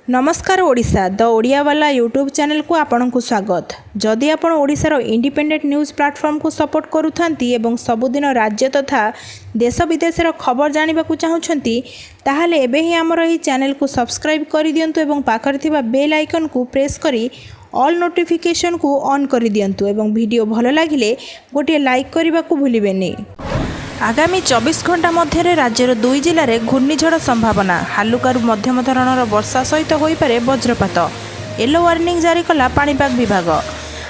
नमस्कार Odisha the ओडियावाला YouTube channel को आपन को स्वागत। जदि आपण ओडिशार इंडिपेंडेंट न्यूज प्लेटफॉर्म को सपोर्ट करूथांती एवं सबुदिन राज्य तथा देश विदेशर खबर जानिबा को चाहुछंती ताहाले एबे ही हमर एही चैनल को सब्सक्राइब करि दियंतु एवं पाखरे थिबा बेल आइकन को प्रेस करी ऑल नोटिफिकेशन को ऑन करि दियंतु एवं वीडियो भलो लागिले गोटे लाइक करबा को भूलिबेनी। आगामी 24 घंटा मध्य राज्यर 2 जिले में घूर्णिझड़ संभावना। हालुकारु मध्यम धरणर वर्षा सहित होइपारे वज्रपात। येलो वार्निंग जारी कला पाणीपाग विभाग।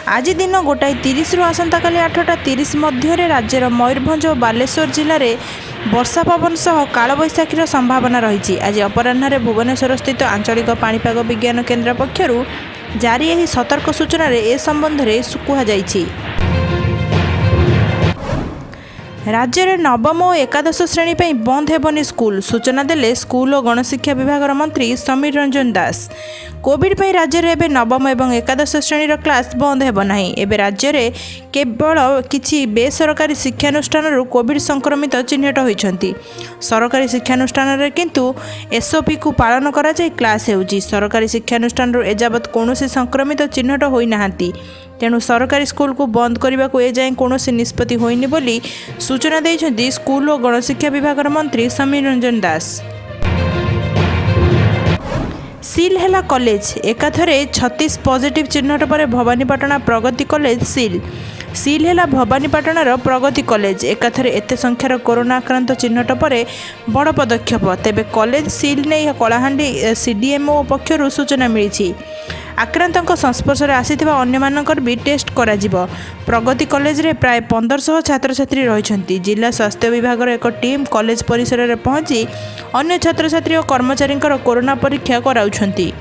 आज दिन 1:30 रु आसंताकाली 8:30 मध्य राज्यर मयूरभंज और बालेश्वर जिले में वर्षा पवन सह कालबैशाखीर संभावना रही। आज अपराह्न भुवनेश्वर स्थित आंचलिक पाणीपाग विज्ञान केन्द्र पक्षरु जारी एही सतर्क सूचना ए संबंध में कुहाଯାଇଛି। राज्य में नवम और एकादश श्रेणी पर बंद हेबनी स्कूल। सूचना देले स्कूल और गणशिक्षा विभाग मंत्री समीर रंजन दास। कोविड पर राज्य में एवं नवम और एकादश श्रेणी क्लास बंद हेब नाही। एवं राज्य में केवल किछि बेसरकारी शिक्षानुष्ठान कोविड संक्रमित चिन्हित होइछंती। सरकारी शिक्षानुष्ठान रे किंतु एसओपी को पालन करा जाय क्लास हेउची। सरकारी शिक्षानुष्ठान एजाबत कौनसी संक्रमित चिन्हित होई नाहांती। तेणु सरकारी स्कूल को बंद करने को एजाएं कौन निष्पत्ति होइनी बोली सूचना देइछंती स्कूल और गणशिक्षा विभाग मंत्री समीर रंजन दास। सील हैला कॉलेज। एकाथरे 36 पॉजिटिव चिन्हट पर भवानीपाटना प्रगति कॉलेज सील हैला भवानीपाटनार प्रगति कॉलेज। एकाथरे एते संख्यार कोरोना आक्रांत चिन्हट पर बड़ पदक्षेप। तेबे कॉलेज सील नहीं कलाहांडी सीडीएमओ पक्षरु सूचना मिली। आक्रांतों संस्पर्श में आसीथिबा अन्य मानकर भी टेस्ट करा जिवो। प्रगति कॉलेज रे प्राय 1500 छात्र छात्री रहिछंती। जिला स्वास्थ्य विभाग एक टीम कॉलेज परिसर में पहुंची अन्य छात्र छात्री और कर्मचारी कोरोना परीक्षा कराउछंती।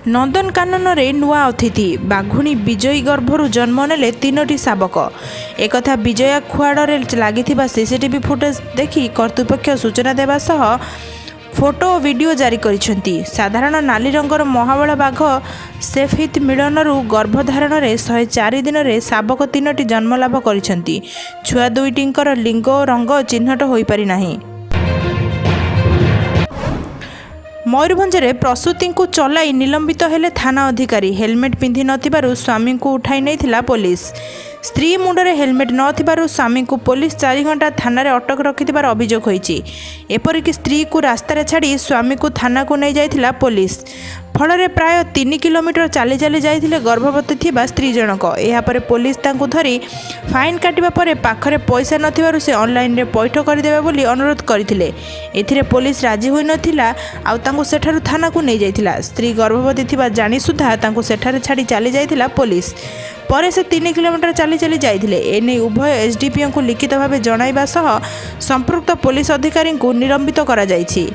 नंदनकानन रे नुआ अतिथि बाघुणी विजयी गर्भरु जन्म नेले 3टी शावक। एकथा विजया खुआड़े लगी सीसीटीवी फुटेज देखि कर्तृपक्ष सूचना देवा सह फोटो और वीडियो जारी करिसेंती। साधारण नाली रंगर महाबल बाघ सेफहित मिलनरु गर्भधारण में 104 दिन में शावक 3टी जन्मलाभ करिसेंती। छुआ दुईटिंकर लिंग और रंग चिन्हट होई पारि नाही। मयूरभंज में प्रसूति को चलाई निलंबित हेले थाना अधिकारी। हेलमेट पिंधि नथिबारु स्वामी को उठाई नैथिला पुलिस। स्त्री मुंडरे हेलमेट नथिबारु स्वामी को पुलिस 4 घंटा थाना रे अटक रखिथिबार अभियोग होईछि। एपरिक स्त्री को रास्तार छाड़ी स्वामी को थाना को नहीं जाइथिला पुलिस। फल प्राय 3 किलोमीटर चली चली जाइथिले गर्भवती थिबा स्त्री जनक। यापर पुलिस तांको धरी फाइन काटिबा परे पाखरे पैसा नथिबारु से ऑनलाइन रे पैठ करदेबे बोली अनुरोध करथिले। एथिरे पुलिस राजी होई नथिला आउ तांको सेठारु थाना को नहीं जाइथिला। स्त्री गर्भवती थिबा जानी सुधा तांको सेठारे छाड़ी चली जाइथिला पुलिस। परे से 3 किलोमीटर चली चली जाइथिले। एने उभय एसडीपीओ को लिखित भाव जणाइबा सह संपृक्त पुलिस अधिकारी को निलंबित करा जाइछि।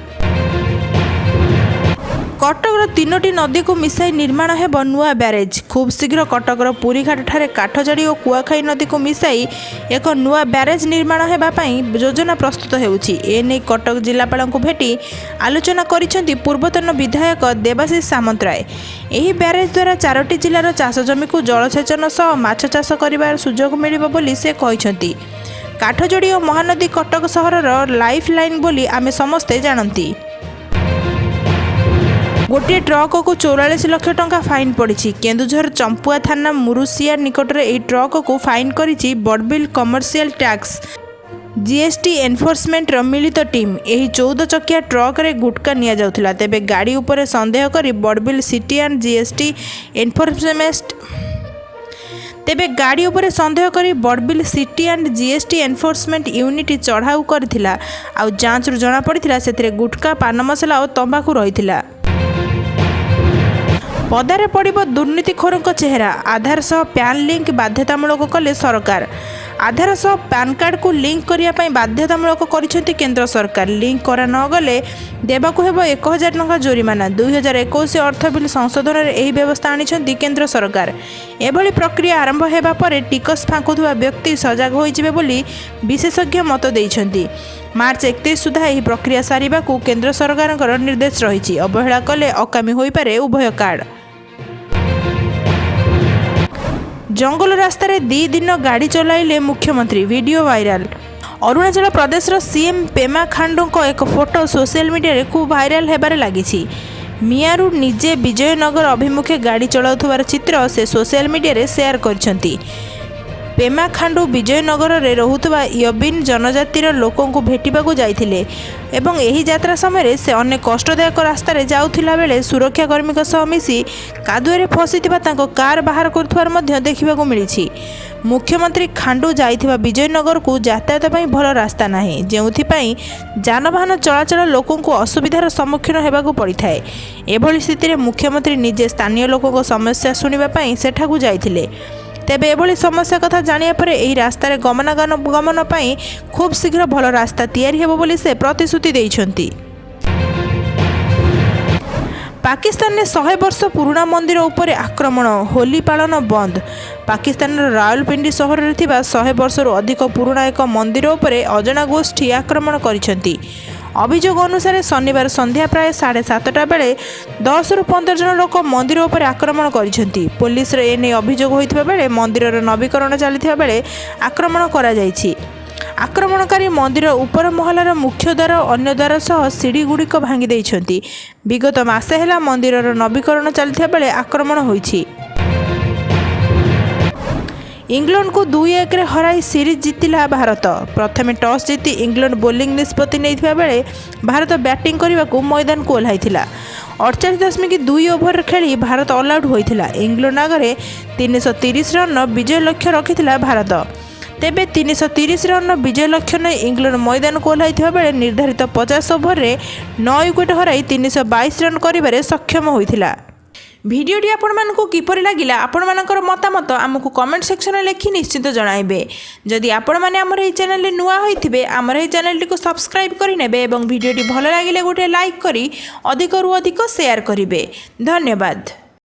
कटकर 3टी नदी को मिसाई निर्माण हेब नुआ ब्यारेज। खूब शीघ्र कटकर पुरीघाट ठारे काठजड़ी और कुआखाई नदी को मिसाई एक नुआ ब्यारेज निर्माण हेबा पई योजना प्रस्तुत हेउछि। एने कटक जिलापाल को भेटी आलोचना करिसेंती पूर्वतन विधायक देवाशीष सामंतराय। एही ब्यारेज द्वारा 4टी जिलार चाष जमी को जलसेचन सह माछ चाष करिबार सुजोग मिलिबो बोली से कहिसेंती। काठजड़ी और महानदी कटक सहरर लाइफ लाइन बोली आमे समस्ते जानती। गोटे ट्रक को 44 लाख टंका फाइन पड़ी। केन्दुझर चंपुआ थाना मुरुसिया निकट में यह ट्रक को फाइन करिछि Barbil commercial tax GST enforcement मिलित टीम। यही 14 चकिया ट्रक रे गुटका निया जाउथिला। तेबे गाड़ी उपरे संदेह करी Barbil city and GST enforcement GST enforcement unit चढ़ाऊ करथिला। आउ जांच रु जना पड़िथिला सेथिरे गुटका पान मसला और तंबाकू रहिथिला। पदारे पड़िबो दुर्नीतिखोरଙ୍କ चेहरा। आधार सह पैन लिंक बाध्यतामूलक कले सरकार। आधार सह पैन कार्ड को लिंक करिया पई बाध्यतामूलक करिसेंती केंद्र सरकार। लिंक करा न गले देबाकू हेबो 1000 टंका जोरिमाना। 2021 अर्थ बिल संशोधन रे एही व्यवस्था आनिसेंती केंद्र सरकार। एभली प्रक्रिया आरंभ हेबा परे टिकस फांकुथुवा व्यक्ति सजग होई जिवे बोली विशेषज्ञ मत देइछंती। मार्च 31 सुधा एही प्रक्रिया सारिबाकू केंद्र सरकारଙ୍କର निर्देश रहिछि। अवहेला कले अकामी होई पारे उभय कार्ड। जंगल रास्तार 2 दिन गाड़ी चलाइले मुख्यमंत्री वीडियो वायरल। अरुणाचल प्रदेशर सीएम पेमा खांडू एक फोटो सोशल मीडिया खूब भाइराल होबार लगी। मियारू निजे विजयनगर अभिमुखे गाड़ी चलाउथुवार चित्र से सोशल मीडिया शेयर करछंती। पेमा खांडू विजयनगर में रोहुतबा यबिन जनजातिर लोकों भेटिबाकू जाइथिले एवं एही यात्रा समय से अनेक कष्टदायक रास्तार जाउथिला बेले सुरक्षाकर्मी सह मिसी कादुए फसिथिबा तांको कार बाहर करुथुवार मध्य देखिबाकू मिलिछि। मुख्यमंत्री खांडू जाइथिबा विजयनगर को यातायात पई भल रास्ता नाही, जेउथिपई जानवाहन चलाचल लोकों असुविधार सम्मुखीन हेबाकू पड़िथाए। एभली स्थिति मुख्यमंत्री निजे स्थानीय लोकों समस्या शुणिबा पई सेठाकू जाइथिले। तेबे एभली समस्या कथा जानिया परे एही रास्तार गमन पई खूब शीघ्र भल रास्ता तैयारी हेबो बोली से प्रतिश्रुति देइछंती। पाकिस्तान ने 100 वर्ष पुराना मंदिर उपरे आक्रमण, होली पालन बंद। पाकिस्तान रावलपिंडी सहर में 100 वर्ष अधिक पुराना एक मंदिर उपरे अजणा गोष्ठी आक्रमण करिसेंती। अभियोग अनुसार शनिवार संध्या प्राय 7:30 बेले 10 ରୁ 15 जन लोक मंदिर उपर आक्रमण करिसेंती। पुलिस रे एने अभियोग होइथिबा बेले मंदिरर नवीकरण चलिथिबा बेले आक्रमण करा जायछि। आक्रमणकारी मंदिर उपर महलार मुख्य द्वार अन्य द्वार सह सीढ़ी गुड़िक भांगी देइछंती। विगत मासे हेला मंदिरर नवीकरण चलिथिबा बेले आक्रमण होइछि। इंग्लैंड को 2-1 हराई सीरीज जीतिला भारत। प्रथमे टॉस जीति इंग्लैंड बोलिंग निष्पत्ति नेइथिबा बेले भारत बैटिंग करने को मैदान को ओह्लाइथिला। 48.2 ओभर खेली भारत ऑल आउट होइथिला। इंग्लैंड आगे 330 रन विजय लक्ष्य रखिथिला भारत। तेबे 330 रन विजय लक्ष्य नहीं इंग्लैंड मैदान को ओह्लाइथिबा बेले निर्धारित 50 ओभर रे 9 विकेट हराई 322 रन करिबारे सक्षम होइथिला। भिडियोटी आपण मानकु किपरि लागिला आपण मानकर मतामत आमको कमेंट सेक्शन में लिखि निश्चित जणाइबे। जदि आपण माने हमर एई चैनल रे नुआ होइथिबे हमर एई चैनल को सब्सक्राइब करि नेबे एवं भिडियोटी भल लागिले गोटे लाइक करी अधिक रु अधिक शेयर करिवे। धन्यवाद।